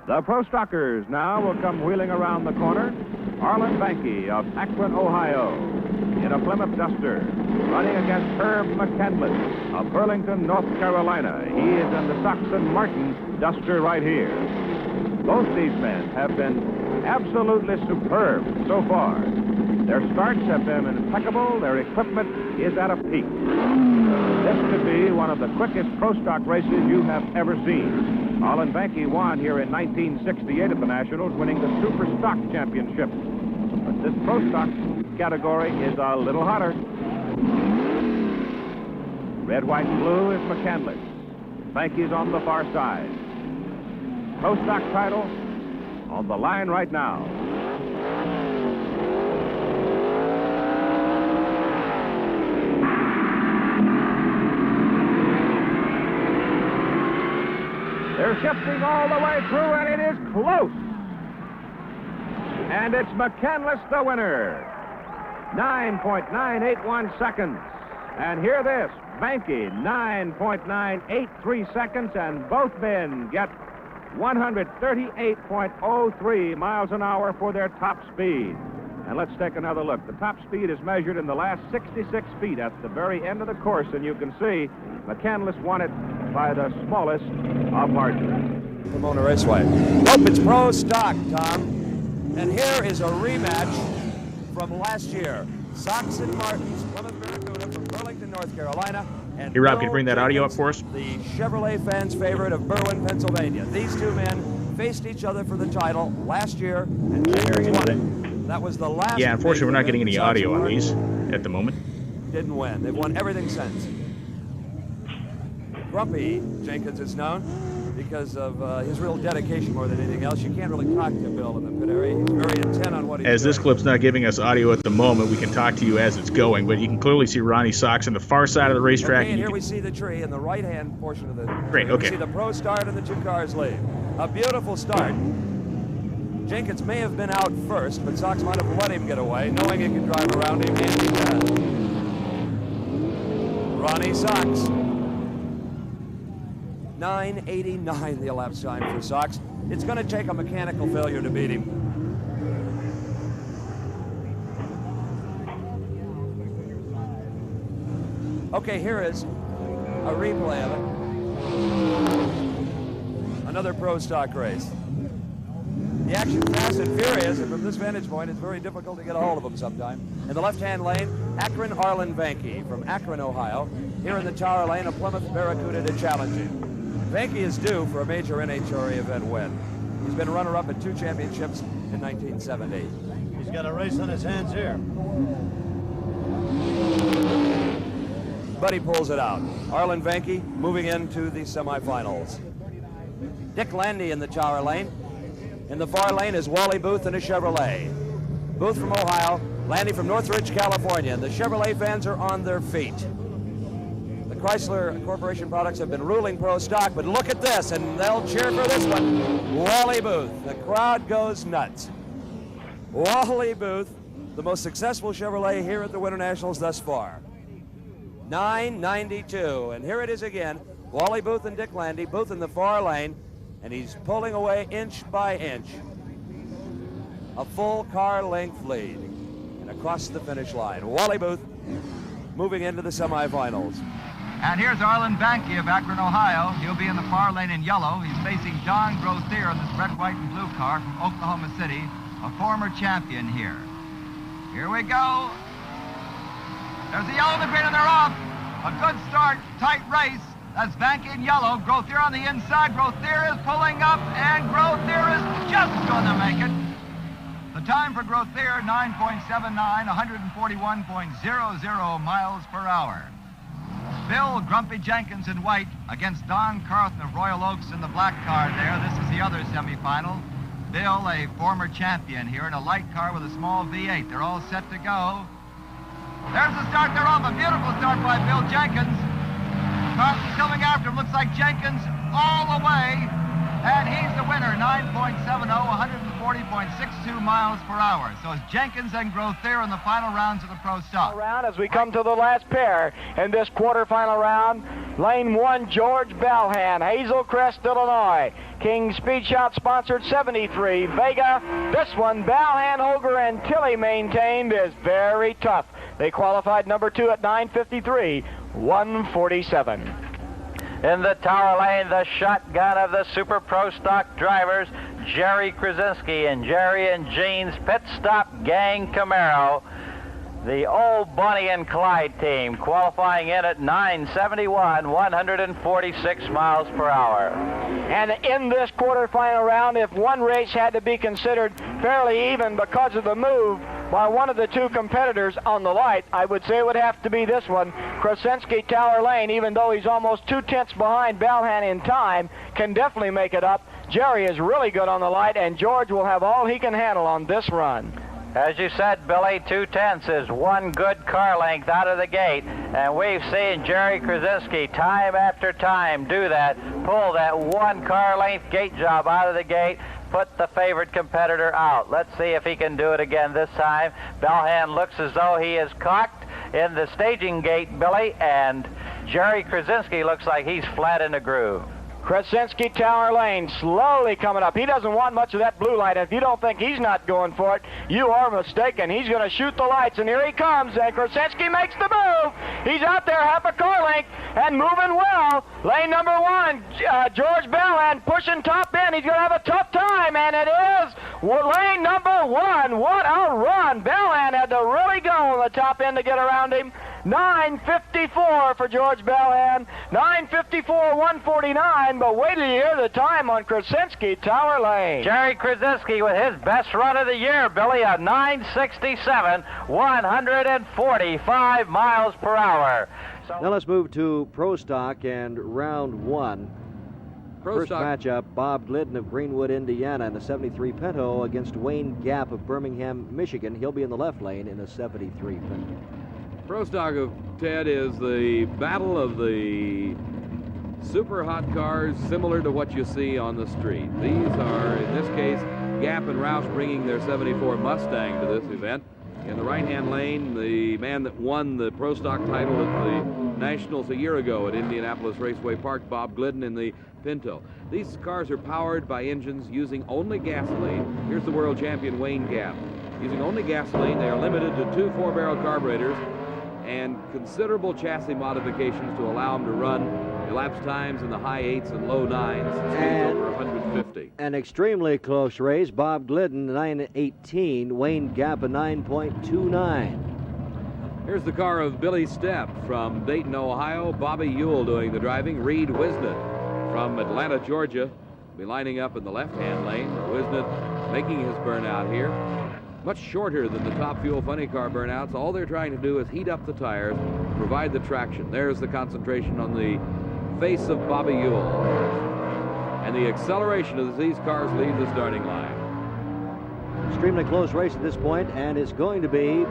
The Pro Stockers now will come wheeling around the corner. Arlen Banky of Akron, Ohio, in a Plymouth Duster, running against Herb McCandless of Burlington, North Carolina. He is in the Soxon Martin Duster right here. Both these men have been absolutely superb so far. Their starts have been impeccable. Their equipment is at a peak. This could be one of the quickest Pro Stock races you have ever seen. Arlen Banky won here in 1968 at the Nationals, winning the Super Stock Championship. But this Pro Stock category is a little hotter. Red, white, and blue is McCandless. Banky's on the far side. Pro Stock title on the line right now. They're shifting all the way through, and it is close. And it's McCandless the winner. 9.981 seconds. And hear this, Banky, 9.983 seconds, and both men get 138.03 miles an hour for their top speed. And let's take another look. The top speed is measured in the last 66 feet at the very end of the course, and you can see McCandless won it by the smallest of margins. Pomona Raceway. Hope it's Pro Stock, Tom. And here is a rematch from last year. Soxon Martin's Plymouth Barracuda from Burlington, North Carolina. And hey, Rob, can you bring that audio up for us? The Chevrolet fans' favorite of Berwyn, Pennsylvania. These two men faced each other for the title last year, and Jenkins won it. That was the last. Yeah, unfortunately, we're not getting any audio on these at the moment. Didn't win. They've won everything since. Grumpy Jenkins is known because of his real dedication more than anything else. You can't really talk to Bill in the pit area. He's very intent on what he's doing. As this clip's not giving us audio at the moment, we can talk to you as it's going, but you can clearly see Ronnie Sox on the far side of the racetrack. Okay, and here we see the tree in the right-hand portion of the Great, tree. okay. We see the Pro start and the two cars leave. A beautiful start. Jenkins may have been out first, but Sox might have let him get away, knowing he can drive around him, and he does. Ronnie Sox. 9:89 the elapsed time for Sox. It's going to take a mechanical failure to beat him. Okay, here is a replay of it. Another Pro Stock race. The action fast and furious, and from this vantage point, it's very difficult to get a hold of them sometime. In the left-hand lane, Akron Arlen Banky from Akron, Ohio. Here in the tower lane, a Plymouth Barracuda to challenge him. Banky is due for a major NHRA event win. He's been runner-up at 2 championships in 1970. He's got a race on his hands here. But he pulls it out. Arlen Banky moving into the semifinals. Dick Landy in the tower lane. In the far lane is Wally Booth in a Chevrolet. Booth from Ohio, Landy from Northridge, California. And the Chevrolet fans are on their feet. The Chrysler Corporation products have been ruling Pro Stock, but look at this, and they'll cheer for this one. Wally Booth. The crowd goes nuts. Wally Booth, the most successful Chevrolet here at the Winter Nationals thus far. 9:92, and here it is again. Wally Booth and Dick Landy, Booth in the far lane, and he's pulling away inch by inch. A full car length lead, and across the finish line. Wally Booth moving into the semifinals. And here's Arlen Banky of Akron, Ohio. He'll be in the far lane in yellow. He's facing Don Grothier in this red, white, and blue car from Oklahoma City, a former champion here. Here we go. There's the yellow and the green, and they're off. A good start, tight race. That's Banky in yellow. Grothier on the inside. Grothier is pulling up, and Grothier is just going to make it. The time for Grothier, 9.79, 141.00 miles per hour. Bill Grumpy Jenkins in white against Don Carthen of Royal Oaks in the black car there. This is the other semifinal. Bill, a former champion here in a light car with a small V8. They're all set to go. There's the start. They're off. A beautiful start by Bill Jenkins. Carthen's coming after him. Looks like Jenkins all the way. And he's the winner, 9.70, 140.62 miles per hour. So it's Jenkins and Grothier in the final rounds of the Pro Stock. Round as we come to the last pair in this quarterfinal round. Lane 1, George Balhan, Hazel Crest, Illinois. King Speed Shot sponsored 73, Vega. This one, Balhan, Holger, and Tilley maintained is very tough. They qualified number 2 at 9:53, 1:47. In the Tower Lane, the shotgun of the Super Pro Stock drivers, Jerry Krasinski and Jerry and Jean's Pit Stop Gang Camaro. The old Bonnie and Clyde team qualifying in at 971, 146 miles per hour. And in this quarterfinal round, if one race had to be considered fairly even because of the move by one of the two competitors on the light, I would say it would have to be this one. Krasinski, Tower Lane, even though he's almost 2/10 behind Balhan in time, can definitely make it up. Jerry is really good on the light, and George will have all he can handle on this run. As you said, Billy, 2/10 is one good car length out of the gate, and we've seen Jerry Krasinski time after time do that, pull that one car length gate job out of the gate, put the favored competitor out. Let's see if he can do it again this time. Balhan looks as though he is cocked in the staging gate, Billy, and Jerry Krasinski looks like he's flat in the groove. Krasinski, Tower Lane, slowly coming up. He doesn't want much of that blue light. If you don't think he's not going for it, you are mistaken. He's going to shoot the lights, and here he comes, and Krasinski makes the move. He's out there half a car length and moving well. Lane number 1, George Balhan pushing top end. He's going to have a tough time, and it is lane number 1. What a run. Balhan had to really go on the top end to get around him. 9:54 for George Balhan, 9:54, 1:49, but wait till you hear the time on Krasinski, Tower Lane. Jerry Krasinski with his best run of the year, Billy, a 9:67, 145 miles per hour. Now let's move to Pro Stock and round 1. First matchup, Bob Glidden of Greenwood, Indiana in the 73 Pinto against Wayne Gap of Birmingham, Michigan. He'll be in the left lane in the 73 Pinto. Pro Stock of Ted is the battle of the super hot cars, similar to what you see on the street. These are, in this case, Gap and Roush bringing their 74 Mustang to this event. In the right-hand lane, the man that won the Pro Stock title at the Nationals a year ago at Indianapolis Raceway Park, Bob Glidden in the Pinto. These cars are powered by engines using only gasoline. Here's the world champion, Wayne Gap. Using only gasoline, they are limited to 2 4-barrel carburetors and considerable chassis modifications to allow them to run elapsed times in the high 8s and low 9s, speeds over 150. An extremely close race. Bob Glidden, 9:18. Wayne Gap, a 9.29. Here's the car of Billy Stepp from Dayton, Ohio. Bobby Ewell doing the driving. Reed Wisnett from Atlanta, Georgia, be lining up in the left-hand lane. Wisnett making his burnout here. Much shorter than the Top Fuel Funny Car burnouts. All they're trying to do is heat up the tires, provide the traction. There's the concentration on the face of Bobby Ewell. And the acceleration as these cars leave the starting line. Extremely close race at this point, and it's going to be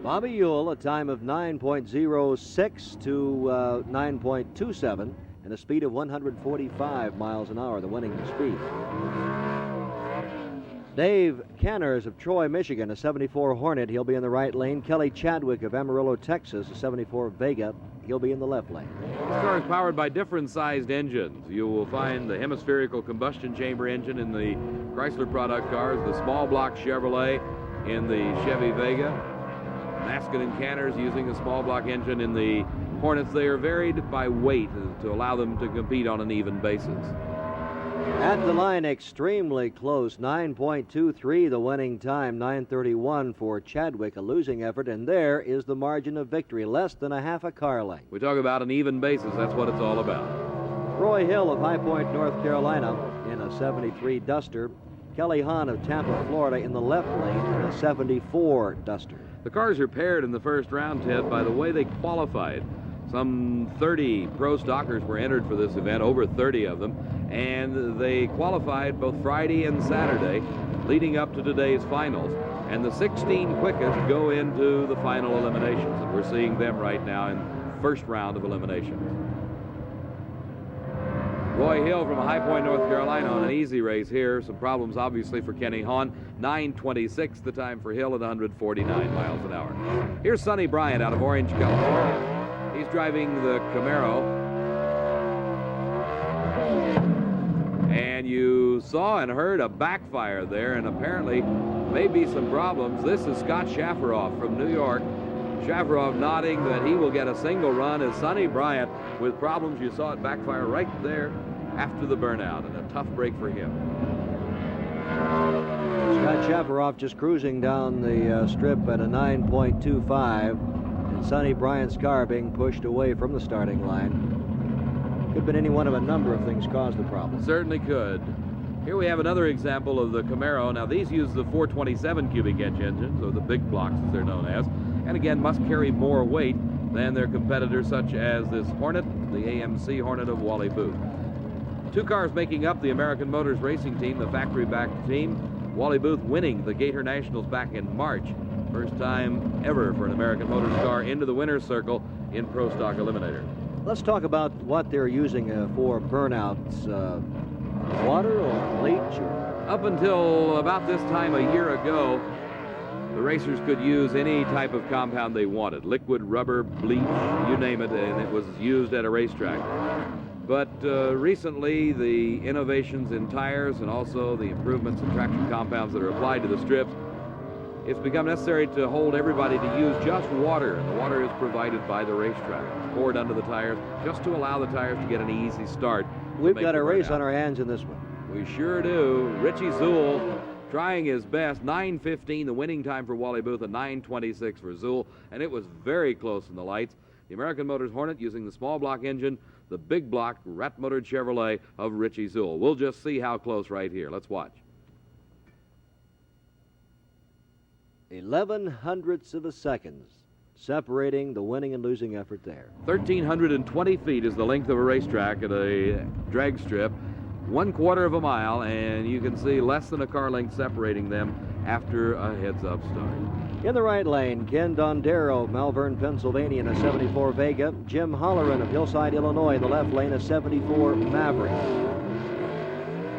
Bobby Ewell, a time of 9.06 to 9.27, and a speed of 145 miles an hour, the winning speed. Dave Canners of Troy, Michigan, a 74 Hornet. He'll be in the right lane. Kelly Chadwick of Amarillo, Texas, a 74 Vega. He'll be in the left lane. This car is powered by different sized engines. You will find the hemispherical combustion chamber engine in the Chrysler product cars, the small block Chevrolet in the Chevy Vega. Maskin and Canners using a small block engine in the Hornets. They are varied by weight to allow them to compete on an even basis. At the line, extremely close, 9.23 the winning time, 9:31 for Chadwick, a losing effort, and there is the margin of victory, less than a half a car length. We talk about an even basis, that's what it's all about. Roy Hill of High Point, North Carolina in a 73 Duster. Kelly Hahn of Tampa, Florida in the left lane in a 74 Duster. The cars are paired in the first round, Ted, by the way they qualified. Some 30 pro stockers were entered for this event, over 30 of them, and they qualified both Friday and Saturday leading up to today's finals. And the 16 quickest go into the final eliminations, and we're seeing them right now in first round of eliminations. Roy Hill from High Point, North Carolina on an easy race here. Some problems obviously for Kenny Hahn. 9:26 the time for Hill at 149 miles an hour. Here's Sonny Bryant out of Orange, California. He's driving the Camaro. And you saw and heard a backfire there, and apparently maybe some problems. This is Scott Shafarov from New York. Shafarov nodding that he will get a single run as Sonny Bryant with problems. You saw it backfire right there after the burnout, and a tough break for him. Scott Shafarov just cruising down the strip at a 9.25, and Sonny Bryant's car being pushed away from the starting line. Could have been any one of a number of things caused the problem. Certainly could. Here we have another example of the Camaro. Now these use the 427 cubic inch engines, or the big blocks as they're known as, and again must carry more weight than their competitors such as this Hornet, the AMC Hornet of Wally Booth. Two cars making up the American Motors Racing Team, the factory-backed team. Wally Booth winning the Gator Nationals back in March. First time ever for an American Motors car into the winner's circle in Pro Stock Eliminator. Let's talk about what they're using for burnouts. Water or bleach? Up until about this time a year ago, the racers could use any type of compound they wanted. Liquid, rubber, bleach, you name it, and it was used at a racetrack. But recently, the innovations in tires and also the improvements in traction compounds that are applied to the strips, it's become necessary to hold everybody to use just water, and the water is provided by the racetrack. It's poured under the tires just to allow the tires to get an easy start. We've got a race on our hands in this one. We sure do. Richie Zool trying his best. 9:15, the winning time for Wally Booth, at 9:26 for Zool, and it was very close in the lights. The American Motors Hornet using the small block engine, the big block rat-motored Chevrolet of Richie Zool. We'll just see how close right here. Let's watch. 11 hundredths of a second separating the winning and losing effort there. 1,320 feet is the length of a racetrack at a drag strip. 1/4 of a mile, and you can see less than a car length separating them after a heads-up start. In the right lane, Ken Dondero of Malvern, Pennsylvania in a 74 Vega. Jim Holleran of Hillside, Illinois in the left lane, a 74 Maverick.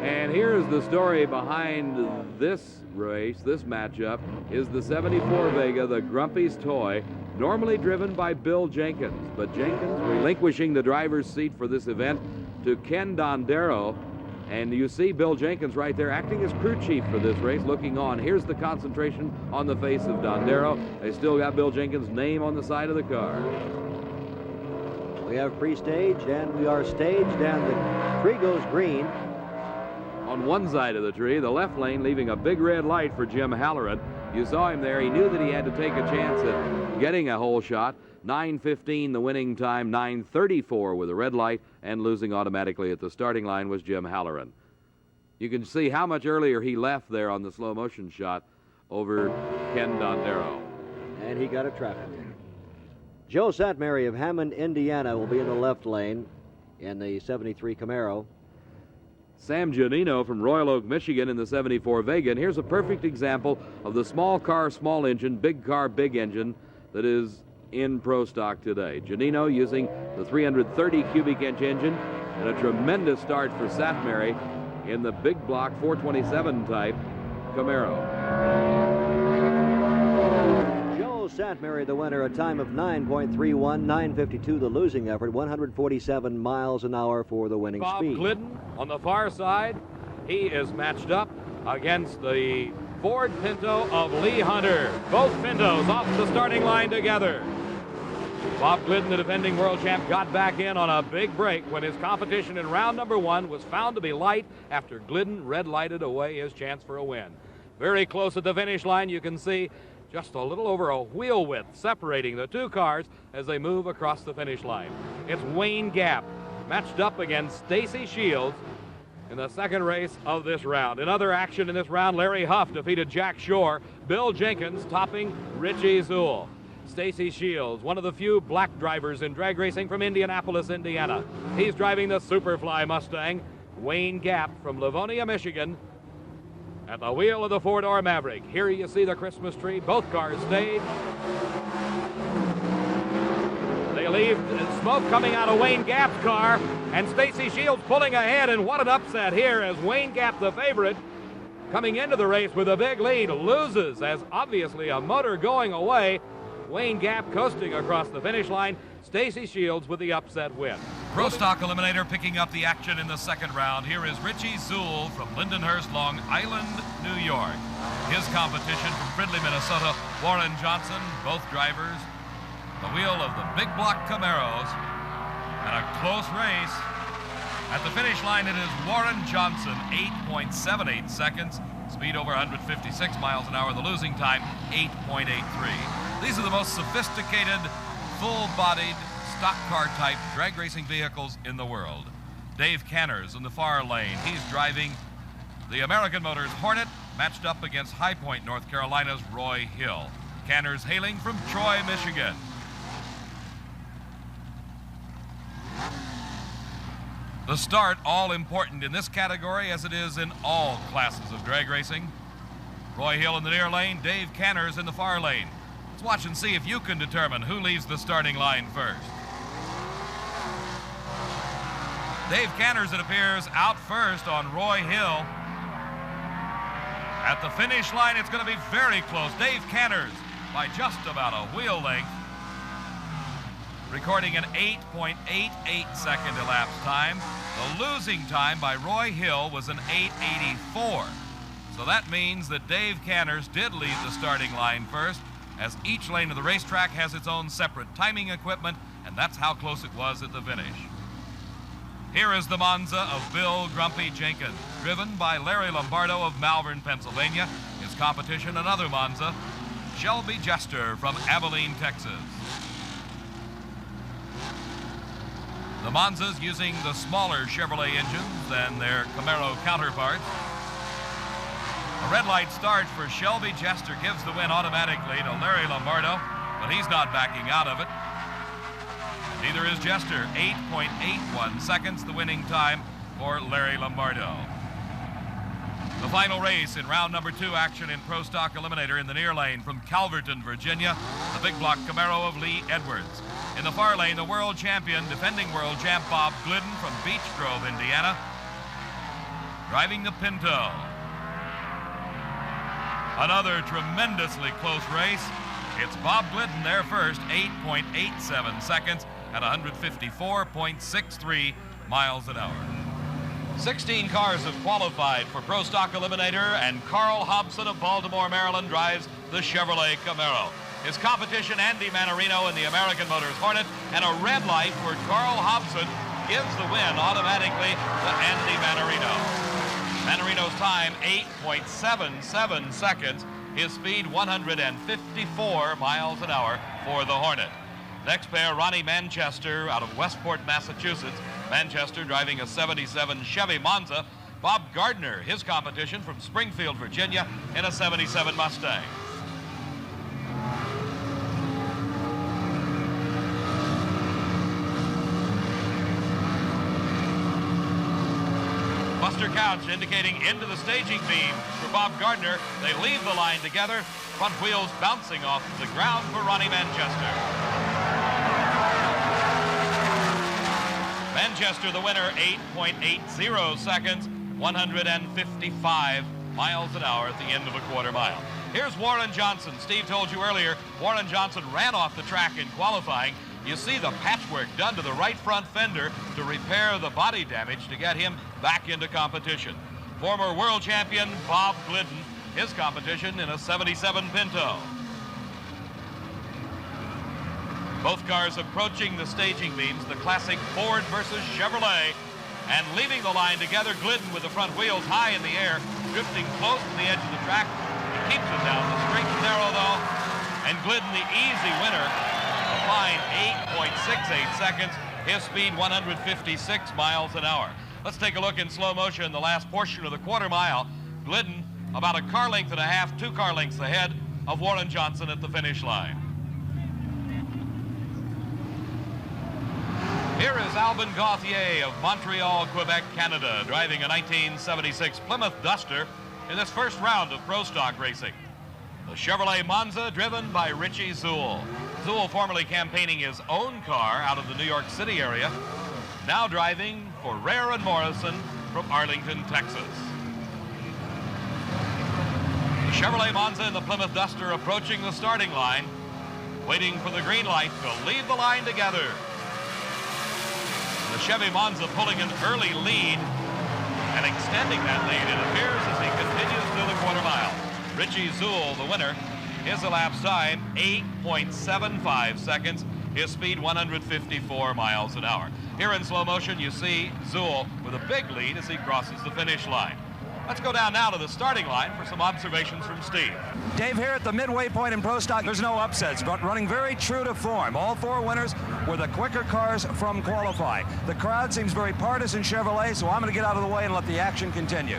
And here's the story behind this race, this matchup, is the 74 Vega, the Grumpy's toy, normally driven by Bill Jenkins. But Jenkins relinquishing the driver's seat for this event to Ken Dondero. And you see Bill Jenkins right there acting as crew chief for this race, looking on. Here's the concentration on the face of Dondero. They still got Bill Jenkins' name on the side of the car. We have pre-staged, and we are staged, and the tree goes green. On one side of the tree, the left lane leaving a big red light for Jim Halloran. You saw him there. He knew that he had to take a chance at getting a hole shot. 9:15 the winning time, 9:34 with a red light, and losing automatically at the starting line was Jim Halloran. You can see how much earlier he left there on the slow motion shot over Ken Dondero. And he got a traffic ticket. Joe Satmary of Hammond, Indiana will be in the left lane in the 73 Camaro. Sam Giannino from Royal Oak, Michigan in the 74 Vega. And here's a perfect example of the small car, small engine, big car, big engine that is in Pro Stock today. Giannino using the 330 cubic inch engine, and a tremendous start for Satmary in the big block 427 type Camaro. Joe Satmary, the winner, a time of 9.31, 9:52 the losing effort, 147 miles an hour for the winning speed. Bob Glidden on the far side. He is matched up against the Ford Pinto of Lee Hunter. Both Pintos off the starting line together. Bob Glidden, the defending world champ, got back in on a big break when his competition in round number 1 was found to be light after Glidden red-lighted away his chance for a win. Very close at the finish line, you can see just a little over a wheel width separating the two cars as they move across the finish line. It's Wayne Gap matched up against Stacy Shields in the second race of this round. In other action in this round, Larry Huff defeated Jack Shore. Bill Jenkins topping Richie Zool. Stacy Shields, one of the few black drivers in drag racing from Indianapolis, Indiana. He's driving the Superfly Mustang. Wayne Gap from Livonia, Michigan, at the wheel of the four-door Maverick. Here you see the Christmas tree. Both cars stayed. They believe. Smoke coming out of Wayne Gap's car, and Stacy Shields pulling ahead, and what an upset here as Wayne Gap, the favorite, coming into the race with a big lead, loses as obviously a motor going away. Wayne Gap coasting across the finish line. Stacy Shields with the upset win. Pro Stock Eliminator picking up the action in the second round. Here is Richie Zool from Lindenhurst, Long Island, New York. His competition from Fridley, Minnesota, Warren Johnson, both drivers. The wheel of the big block Camaros. And a close race. At the finish line, it is Warren Johnson, 8.78 seconds. Speed over 156 miles an hour. The losing time, 8.83. These are the most sophisticated, full-bodied, stock car type drag racing vehicles in the world. Dave Canners in the far lane. He's driving the American Motors Hornet, matched up against High Point, North Carolina's Roy Hill. Canners hailing from Troy, Michigan. The start, all important in this category as it is in all classes of drag racing. Roy Hill in the near lane, Dave Canners in the far lane. Let's watch and see if you can determine who leaves the starting line first. Dave Canners, it appears, out first on Roy Hill. At the finish line, it's going to be very close. Dave Canners by just about a wheel length, recording an 8.88 second elapsed time. The losing time by Roy Hill was an 8.84. So that means that Dave Canners did leave the starting line first, as each lane of the racetrack has its own separate timing equipment, and that's how close it was at the finish. Here is the Monza of Bill Grumpy Jenkins, driven by Larry Lombardo of Malvern, Pennsylvania. His competition, another Monza, Shelby Jester from Abilene, Texas. The Monzas using the smaller Chevrolet engines than their Camaro counterparts. A red light start for Shelby Jester gives the win automatically to Larry Lombardo, but he's not backing out of it. Neither is Jester. 8.81 seconds, the winning time for Larry Lombardo. The final race in round number 2 action in Pro Stock Eliminator in the near lane from Calverton, Virginia, the big block Camaro of Lee Edwards. In the far lane, the world champion, defending world champ Bob Glidden from Beech Grove, Indiana, driving the Pinto. Another tremendously close race. It's Bob Glidden there first, 8.87 seconds at 154.63 miles an hour. 16 cars have qualified for Pro Stock Eliminator, and Carl Hobson of Baltimore, Maryland drives the Chevrolet Camaro. His competition, Andy Manarino in the American Motors Hornet, and a red light for Carl Hobson gives the win automatically to Andy Manarino. Manarino's time, 8.77 seconds. His speed, 154 miles an hour for the Hornet. Next pair, Ronnie Manchester out of Westport, Massachusetts. Manchester driving a 77 Chevy Monza. Bob Gardner, his competition from Springfield, Virginia, in a 77 Mustang. Buster Couch indicating into the staging beam for Bob Gardner. They leave the line together, front wheels bouncing off the ground for Ronnie Manchester. Manchester, the winner, 8.80 seconds, 155 miles an hour at the end of a quarter mile. Here's Warren Johnson. Steve told you earlier, Warren Johnson ran off the track in qualifying. You see the patchwork done to the right front fender to repair the body damage to get him back into competition. Former world champion Bob Glidden, his competition in a 77 Pinto. Both cars approaching the staging beams, the classic Ford versus Chevrolet, and leaving the line together. Glidden with the front wheels high in the air, drifting close to the edge of the track. He keeps it down the straight and narrow though, and Glidden the easy winner. A fine 8.68 seconds. His speed 156 miles an hour. Let's take a look in slow motion, the last portion of the quarter mile. Glidden about a car length and a half, 2 car lengths ahead of Warren Johnson at the finish line. Here is Albin Gauthier of Montreal, Quebec, Canada, driving a 1976 Plymouth Duster in this first round of Pro Stock racing. The Chevrolet Monza driven by Richie Zool. Zuhl, formerly campaigning his own car out of the New York City area, now driving for Rare and Morrison from Arlington, Texas. The Chevrolet Monza and the Plymouth Duster approaching the starting line, waiting for the green light to leave the line together. The Chevy Monza pulling an early lead and extending that lead, it appears, as he continues through the quarter mile. Richie Zuhl, the winner, his elapsed time 8.75 seconds, his speed 154 miles an hour. Here in slow motion you see Zuhl with a big lead as he crosses the finish line. Let's go down now to the starting line for some observations from Steve. Dave, here at the midway point in Pro Stock, there's no upsets, but running very true to form. All four winners were the quicker cars from qualifying. The crowd seems very partisan Chevrolet, so I'm going to get out of the way and let the action continue.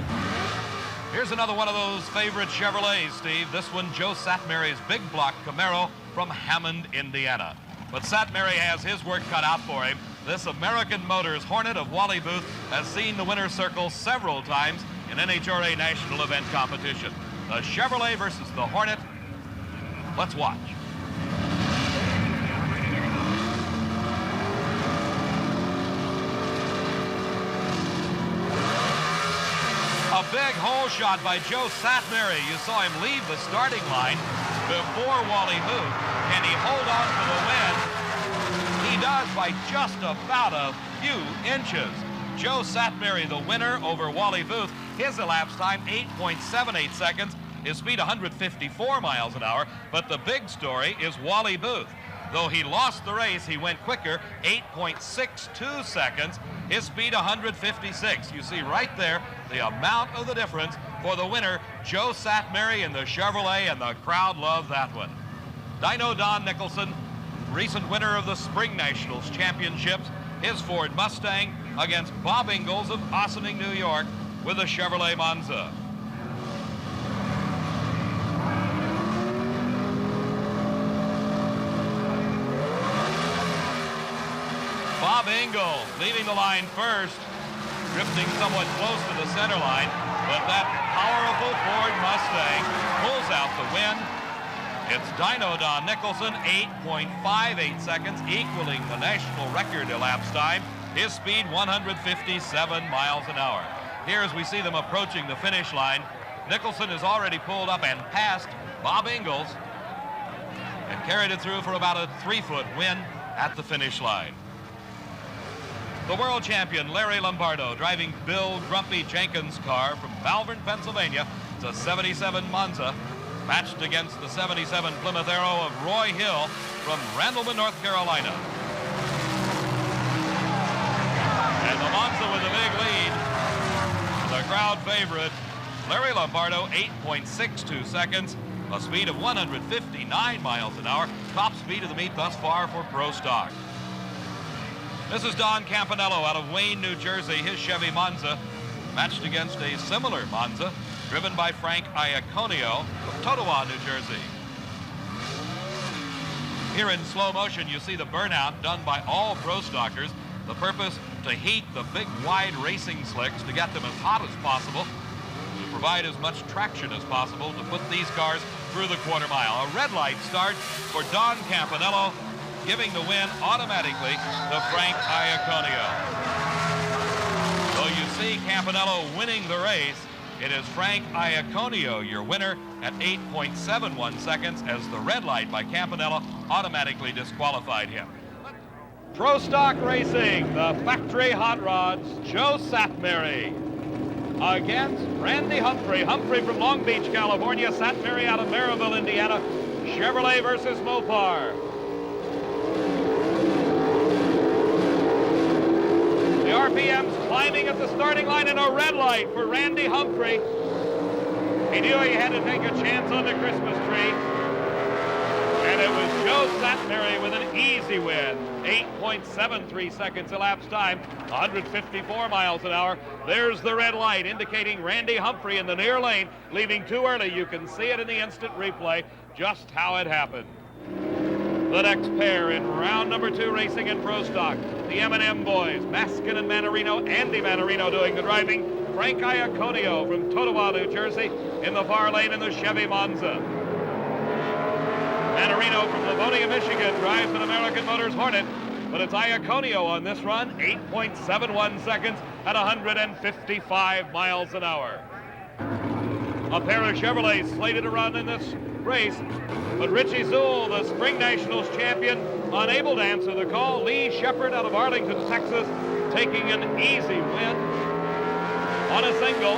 Here's another one of those favorite Chevrolets, Steve. This one, Joe Satmary's big block Camaro from Hammond, Indiana. But Satmary has his work cut out for him. This American Motors Hornet of Wally Booth has seen the winner's circle several times in NHRA national event competition. The Chevrolet versus the Hornet. Let's watch. A big hole shot by Joe Satmary. You saw him leave the starting line before Wally Booth. Can he hold on to the win? He does by just about a few inches. Joe Satmary, the winner over Wally Booth. His elapsed time, 8.78 seconds. His speed, 154 miles an hour. But the big story is Wally Booth. Though he lost the race, he went quicker, 8.62 seconds. His speed, 156. You see right there the amount of the difference for the winner, Joe Satmary in the Chevrolet, and the crowd loved that one. Dino Don Nicholson, recent winner of the Spring Nationals Championships, his Ford Mustang against Bob Ingalls of Ossining, New York, with a Chevrolet Monza. Bob Ingalls leading the line first, drifting somewhat close to the center line, but that powerful Ford Mustang pulls out the win. It's Dino Don Nicholson, 8.58 seconds, equaling the national record elapsed time. His speed, 157 miles an hour. Here, as we see them approaching the finish line, Nicholson has already pulled up and passed Bob Ingalls and carried it through for about a 3-foot win at the finish line. The world champion, Larry Lombardo, driving Bill Grumpy Jenkins' car from Malvern, Pennsylvania. It's a 77 Monza, matched against the 77 Plymouth Arrow of Roy Hill from Randleman, North Carolina. And the Monza with a big lead. The crowd favorite, Larry Lombardo, 8.62 seconds, a speed of 159 miles an hour, top speed of the meet thus far for Pro Stock. This is Don Campanello out of Wayne, New Jersey, his Chevy Monza, matched against a similar Monza, driven by Frank Iaconio of Totowa, New Jersey. Here in slow motion, you see the burnout done by all Pro Stockers. The purpose, to heat the big, wide racing slicks to get them as hot as possible, to provide as much traction as possible to put these cars through the quarter mile. A red light start for Don Campanello, giving the win automatically to Frank Iaconio. Though you see Campanello winning the race, it is Frank Iaconio, your winner, at 8.71 seconds, as the red light by Campanello automatically disqualified him. Pro Stock Racing, the factory hot rods, Joe Satmary against Randy Humphrey. Humphrey from Long Beach, California, Satmary out of Maryville, Indiana. Chevrolet versus Mopar. The RPM's climbing at the starting line, and a red light for Randy Humphrey. He knew he had to take a chance on the Christmas tree. And it was Joe Satmary with an easy win. 8.73 seconds elapsed time, 154 miles an hour. There's the red light indicating Randy Humphrey in the near lane, leaving too early. You can see it in the instant replay, just how it happened. The next pair in round number 2 racing in Pro Stock. The M&M boys, Maskin and Manarino, Andy Manarino doing the driving. Frank Iaconio from Totowa, New Jersey, in the far lane in the Chevy Monza. Manarino from Livonia, Michigan drives an American Motors Hornet, but it's Iaconio on this run, 8.71 seconds at 155 miles an hour. A pair of Chevrolets slated to run in this race, but Richie Zool, the Spring Nationals champion, unable to answer the call. Lee Shepard out of Arlington, Texas, taking an easy win on a single,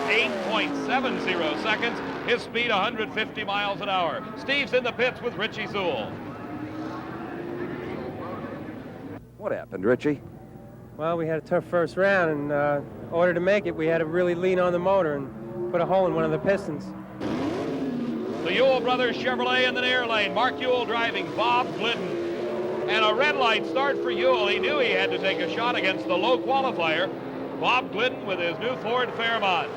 8.70 seconds. His speed 150 miles an hour. Steve's in the pits with Richie Zool. What happened, Richie? Well, we had a tough first round, and in order to make it, we had to really lean on the motor and put a hole in one of the pistons. The Ewell brothers Chevrolet in the near lane. Mark Ewell driving Bob Glidden. And a red light start for Ewell. He knew he had to take a shot against the low qualifier. Bob Glidden with his new Ford Fairmont.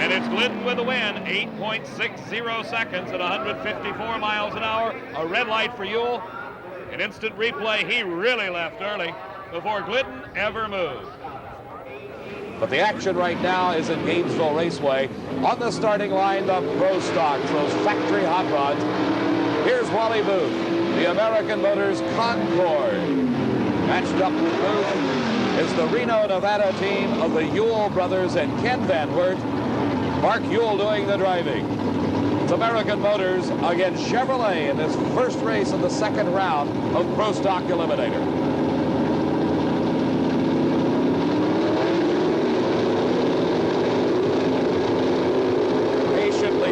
And it's Glidden with the win, 8.60 seconds at 154 miles an hour. A red light for Ewell. An instant replay, he really left early before Glidden ever moved. But the action right now is in Gainesville Raceway. On the starting line, the Pro Stocks, those factory hot rods. Here's Wally Booth, the American Motors Concorde. Matched up with Booth is the Reno, Nevada team of the Ewell brothers and Ken Van Wert. Mark Ewell doing the driving. It's American Motors against Chevrolet in this first race of the second round of Pro Stock Eliminator.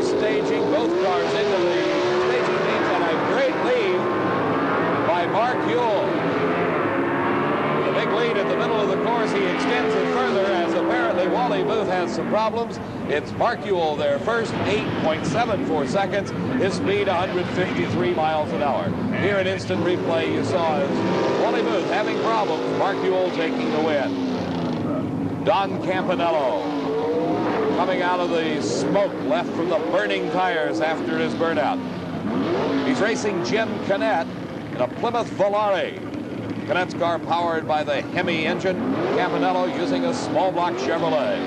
Staging both cars into the staging beams, and a great lead by Mark Ewell. With a big lead at the middle of the course, he extends it further as apparently Wally Booth has some problems. It's Mark Ewell there first, 8.74 seconds. His speed 153 miles an hour. Here in instant replay you saw is Wally Booth having problems, Mark Ewell taking the win. Don Campanello coming out of the smoke left from the burning tires after his burnout. He's racing Jim Canet in a Plymouth Volare. Canet's car powered by the Hemi engine. Campanello using a small block Chevrolet.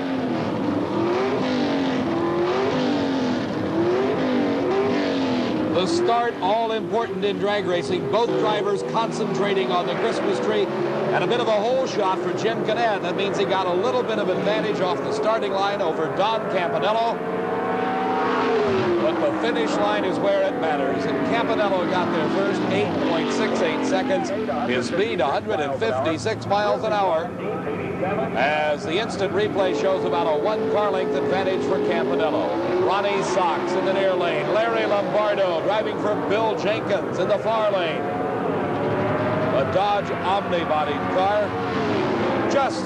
The start, all important in drag racing. Both drivers concentrating on the Christmas tree. And a bit of a hole shot for Jim Canet. That means he got a little bit of advantage off the starting line over Don Campanello. But the finish line is where it matters. And Campanello got there first, 8.68 seconds. His speed, 156 miles an hour. As the instant replay shows about a 1 car length advantage for Campanello. Ronnie Sox in the near lane. Larry Lombardo driving for Bill Jenkins in the far lane. A Dodge Omni-bodied car. Just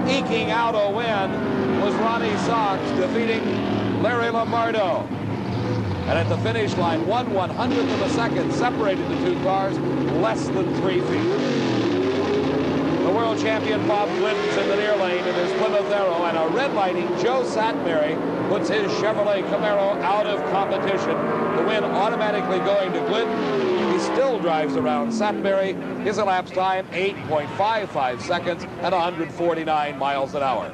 eking out a win was Ronnie Sox defeating Larry Lombardo. And at the finish line, 1/100th of a second separated the two cars, less than 3 feet. The world champion Bob Glidden's in the near lane in his Plymouth Arrow, and a red lighting Joe Satmary puts his Chevrolet Camaro out of competition. The win automatically going to Glidden. He still drives around Satmary. His elapsed time, 8.55 seconds at 149 miles an hour.